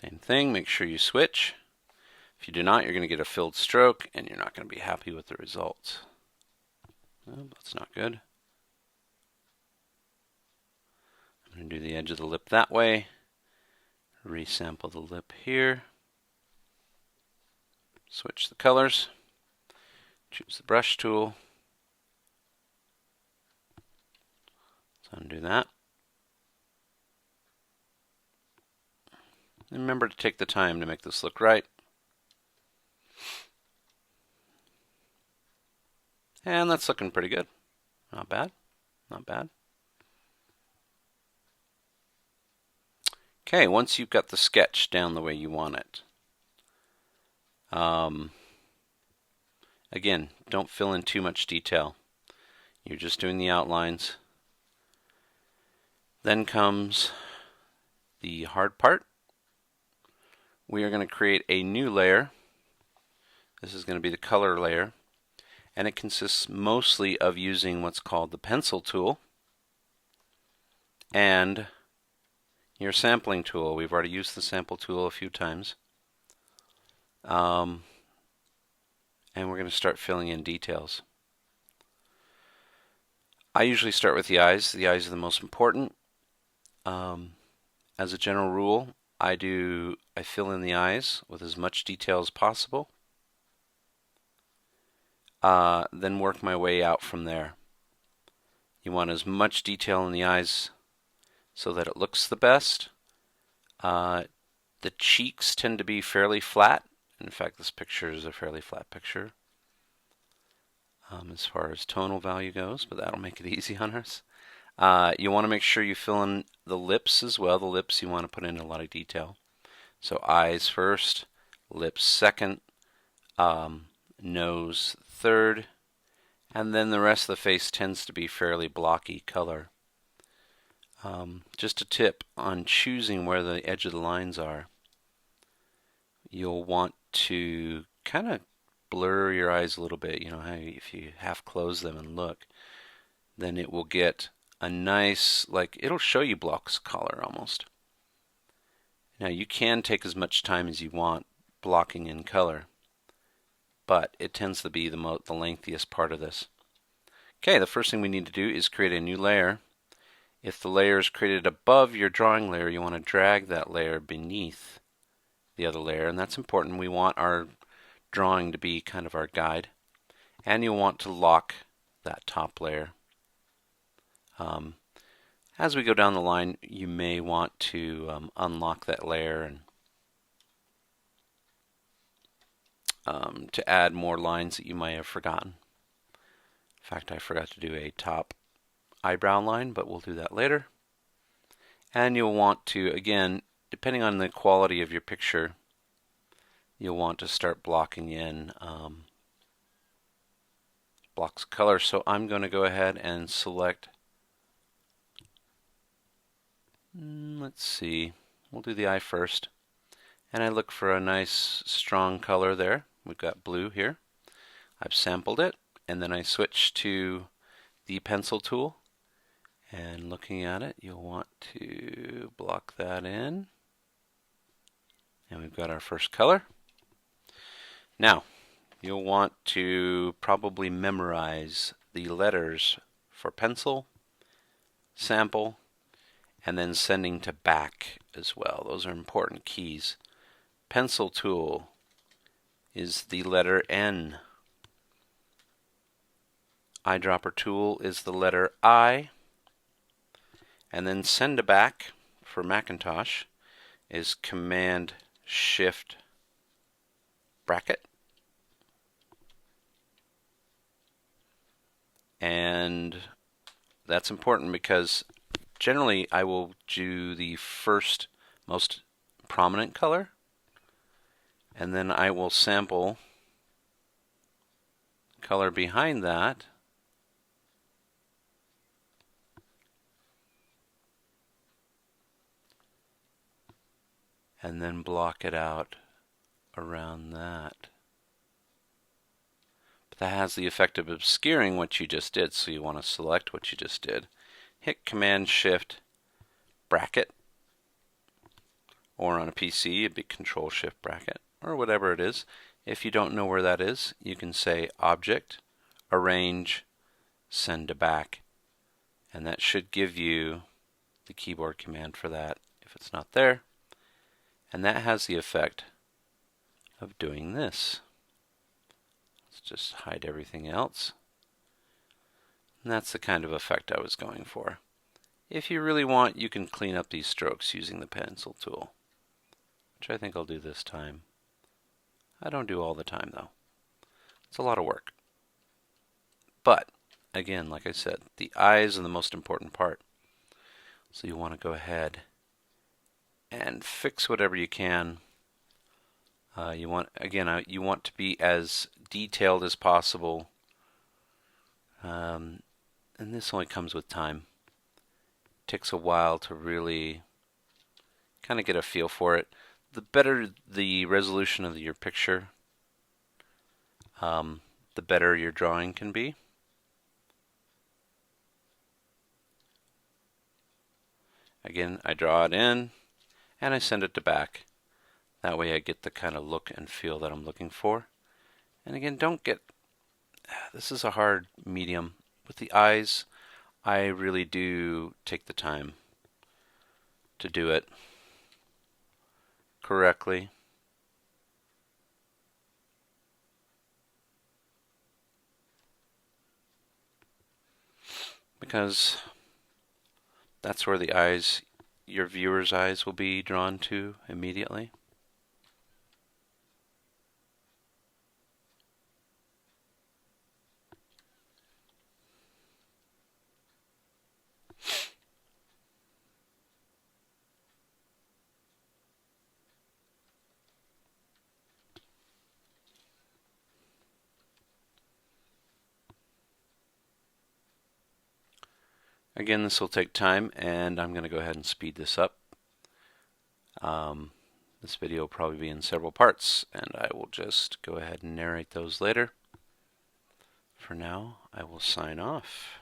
Same thing, make sure you switch. If you do not, you're going to get a filled stroke and you're not going to be happy with the results. Well, that's not good. I'm going to do the edge of the lip that way. Resample the lip here. Switch the colors. Choose the brush tool. Let's undo that. And remember to take the time to make this look right. And that's looking pretty good. Not bad. Not bad. Okay, once you've got the sketch down the way you want it, again, don't fill in too much detail. You're just doing the outlines. Then comes the hard part. We are going to create a new layer. This is going to be the color layer, and it consists mostly of using what's called the pencil tool and your sampling tool. We've already used the sample tool a few times. And we're going to start filling in details. I usually start with the eyes. The eyes are the most important. As a general rule, I fill in the eyes with as much detail as possible, then work my way out from there. You want as much detail in the eyes so that it looks the best. The cheeks tend to be fairly flat. In fact, this picture is a fairly flat picture as far as tonal value goes, but that'll make it easy on us. You want to make sure you fill in the lips as well. The lips you want to put in a lot of detail. So eyes first, lips second, nose third, and then the rest of the face tends to be fairly blocky color. Just a tip on choosing where the edge of the lines are. You'll want to kind of blur your eyes a little bit. You know how if you half close them and look, then it will get a nice, like, it'll show you blocks of color almost. Now you can take as much time as you want blocking in color, but it tends to be the lengthiest part of this. Okay, the first thing we need to do is create a new layer. If the layer is created above your drawing layer, you want to drag that layer beneath the other layer, and that's important. We want our drawing to be kind of our guide, and you'll want to lock that top layer. As we go down the line, you may want to unlock that layer and to add more lines that you might have forgotten. In fact, I forgot to do a top eyebrow line, but we'll do that later. And you'll want to, again, depending on the quality of your picture, you'll want to start blocking in blocks of color. So I'm going to go ahead and select, let's see, we'll do the eye first. And I look for a nice strong color there. We've got blue here. I've sampled it, and then I switch to the pencil tool. And looking at it, you'll want to block that in. And we've got our first color. Now, you'll want to probably memorize the letters for pencil, sample, and then sending to back as well. Those are important keys. Pencil tool is the letter N. Eyedropper tool is the letter I. And then send to back for Macintosh is Command Shift bracket. And that's important because generally I will do the first most prominent color, and then I will sample color behind that, and then block it out around that. But that has the effect of obscuring what you just did, so you want to select what you just did. Hit Command Shift bracket, or on a PC, it'd be Control Shift bracket, or whatever it is. If you don't know where that is, you can say Object, Arrange, Send to Back, and that should give you the keyboard command for that if it's not there. And that has the effect of doing this. Let's just hide everything else. And that's the kind of effect I was going for. If you really want, you can clean up these strokes using the pencil tool, which I think I'll do this time. I don't do all the time though. It's a lot of work. But again, like I said, the eyes are the most important part. So you want to go ahead and fix whatever you can. You want to be as detailed as possible. And this only comes with time. It takes a while to really kind of get a feel for it. The better the resolution of your picture, the better your drawing can be. Again, I draw it in and I send it to back. That way I get the kind of look and feel that I'm looking for. And again, this is a hard medium. With the eyes, I really do take the time to do it correctly. Because that's where your viewer's eyes will be drawn to immediately. Again, this will take time, and I'm going to go ahead and speed this up. This video will probably be in several parts, and I will just go ahead and narrate those later. For now, I will sign off.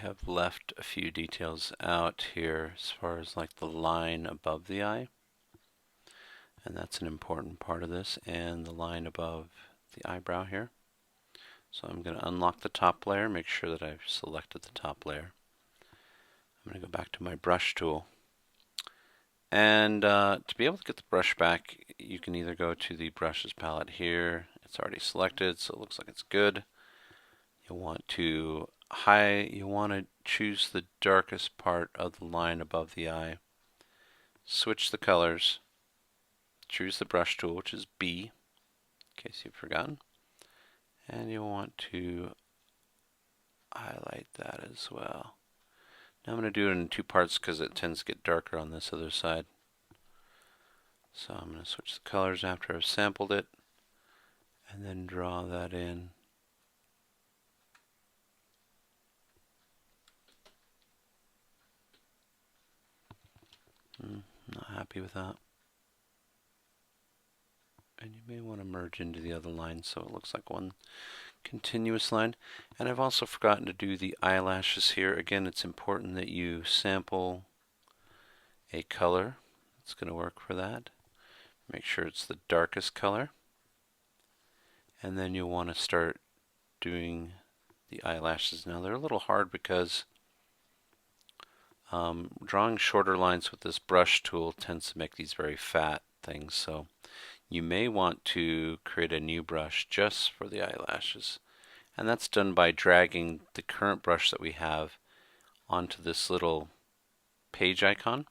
have left a few details out here as far as like the line above the eye, and that's an important part of this, and the line above the eyebrow here. So I'm going to unlock the top layer, make sure that I've selected the top layer. I'm going to go back to my brush tool. And to be able to get the brush back, you can either go to the brushes palette here. It's already selected, so it looks like it's good. You'll want to choose the darkest part of the line above the eye. Switch the colors. Choose the brush tool, which is B, in case you've forgotten. And you'll want to highlight that as well. Now I'm going to do it in two parts because it tends to get darker on this other side. So I'm going to switch the colors after I've sampled it and then draw that in. Not happy with that. And you may want to merge into the other line so it looks like one continuous line. And I've also forgotten to do the eyelashes here. Again, it's important that you sample a color that's going to work for that. Make sure it's the darkest color. And then you'll want to start doing the eyelashes. Now they're a little hard because drawing shorter lines with this brush tool tends to make these very fat things. So you may want to create a new brush just for the eyelashes. And that's done by dragging the current brush that we have onto this little page icon.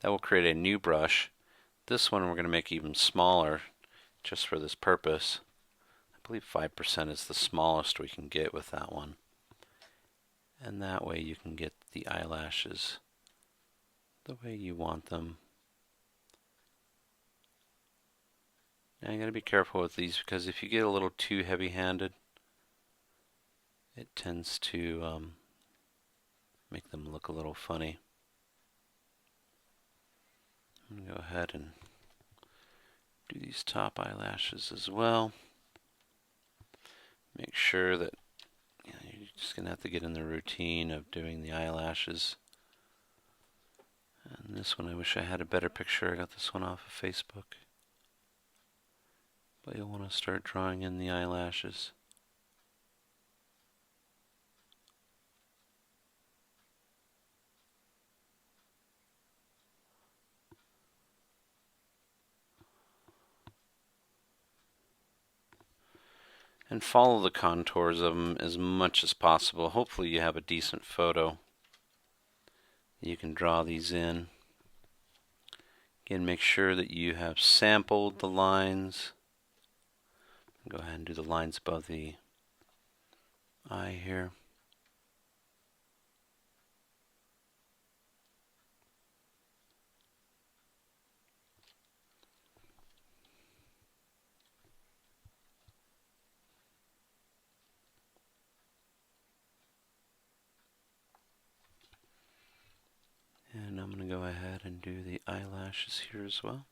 That will create a new brush. This one we're going to make even smaller just for this purpose. I believe 5% is the smallest we can get with that one. And that way you can get the eyelashes the way you want them. Now you got to be careful with these because if you get a little too heavy-handed, it tends to make them look a little funny. I'm going to go ahead and do these top eyelashes as well. Make sure that you're just going to have to get in the routine of doing the eyelashes. And this one, I wish I had a better picture. I got this one off of Facebook. But you'll want to start drawing in the eyelashes. And follow the contours of them as much as possible. Hopefully you have a decent photo. You can draw these in. Again, make sure that you have sampled the lines. Go ahead and do the lines above the eye here. And I'm going to go ahead and do the eyelashes here as well.